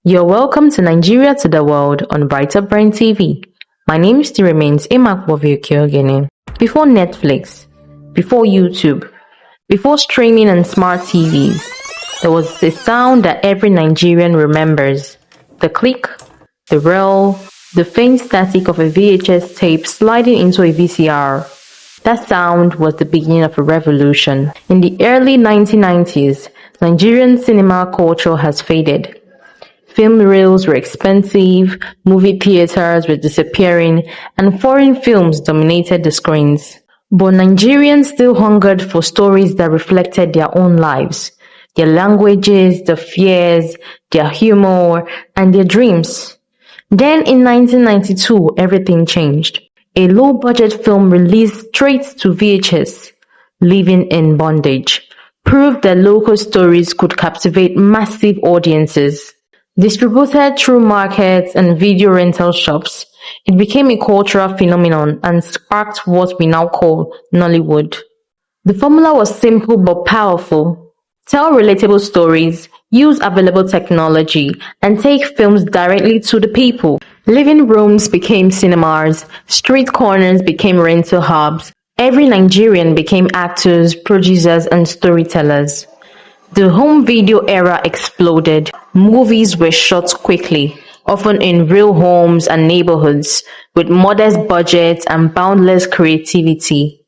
You're welcome to Nigeria to the World on Brighter Brain TV. My name still remains Emakwovi Okiogene. Before Netflix, before YouTube, before streaming and smart TVs, there was a sound that every Nigerian remembers. The click, the roll, the faint static of a VHS tape sliding into a VCR. That sound was the beginning of a revolution. In the early 1990s, Nigerian cinema culture has faded. Film reels were expensive, movie theaters were disappearing, and foreign films dominated the screens. But Nigerians still hungered for stories that reflected their own lives, their languages, their fears, their humor, and their dreams. Then in 1992, everything changed. A low-budget film released straight to VHS, Living in Bondage, proved that local stories could captivate massive audiences. Distributed through markets and video rental shops, it became a cultural phenomenon and sparked what we now call Nollywood. The formula was simple but powerful. Tell relatable stories, use available technology, and take films directly to the people. Living rooms became cinemas, street corners became rental hubs. Every Nigerian became actors, producers, and storytellers. The home video era exploded. Movies were shot quickly, often in real homes and neighborhoods, with modest budgets and boundless creativity.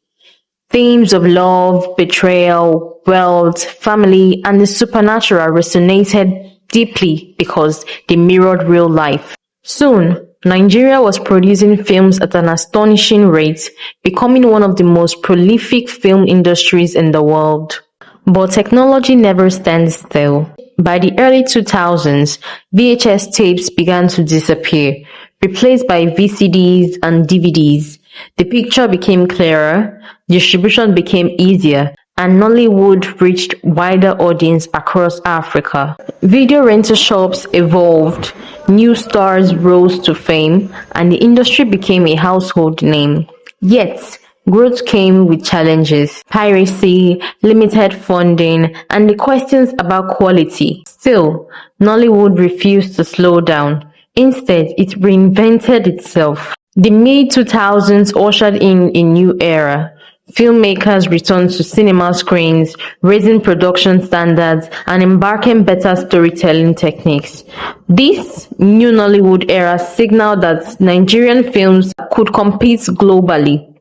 Themes of love, betrayal, wealth, family, and the supernatural resonated deeply because they mirrored real life. Soon, Nigeria was producing films at an astonishing rate, becoming one of the most prolific film industries in the world. But technology never stands still. By the early 2000s, VHS tapes began to disappear, replaced by VCDs and DVDs. The picture became clearer, distribution became easier, and Nollywood reached wider audience across Africa. Video rental shops evolved, new stars rose to fame, and the industry became a household name. Yet, growth came with challenges, piracy, limited funding, and the questions about quality. Still, Nollywood refused to slow down. Instead, it reinvented itself. The mid-2000s ushered in a new era. Filmmakers returned to cinema screens, raising production standards and embarking better storytelling techniques. This new Nollywood era signaled that Nigerian films could compete globally.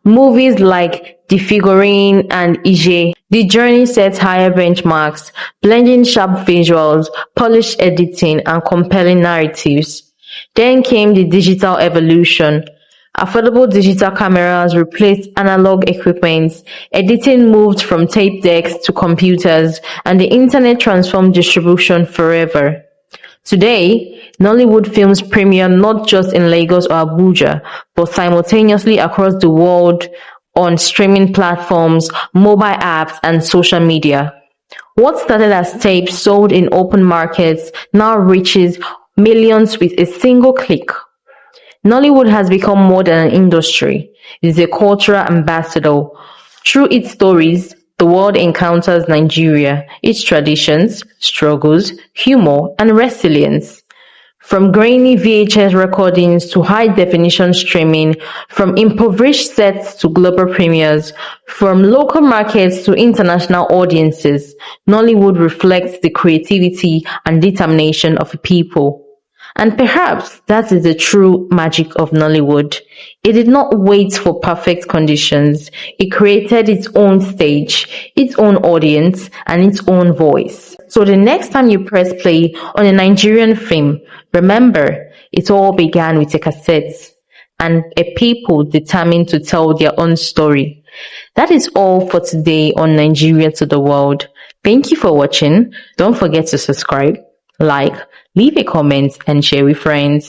Movies like The Figurine and Ije, The Journey set higher benchmarks, blending sharp visuals, polished editing, and compelling narratives. Then came the digital evolution. Affordable digital cameras replaced analog equipment, editing moved from tape decks to computers, and the internet transformed distribution forever. Today, Nollywood films premiere not just in Lagos or Abuja, but simultaneously across the world on streaming platforms, mobile apps, and social media. What started as tapes sold in open markets now reaches millions with a single click. Nollywood has become more than an industry. It is a cultural ambassador. Through its stories, the world encounters Nigeria, its traditions, struggles, humor, and resilience. From grainy VHS recordings to high-definition streaming, from impoverished sets to global premieres, from local markets to international audiences, Nollywood reflects the creativity and determination of a people. And perhaps that is the true magic of Nollywood. It did not wait for perfect conditions. It created its own stage, its own audience, and its own voice. So the next time you press play on a Nigerian film, remember, it all began with a cassette and a people determined to tell their own story. That is all for today on Nigeria to the World. Thank you for watching. Don't forget to subscribe, like, leave a comment, and share with friends.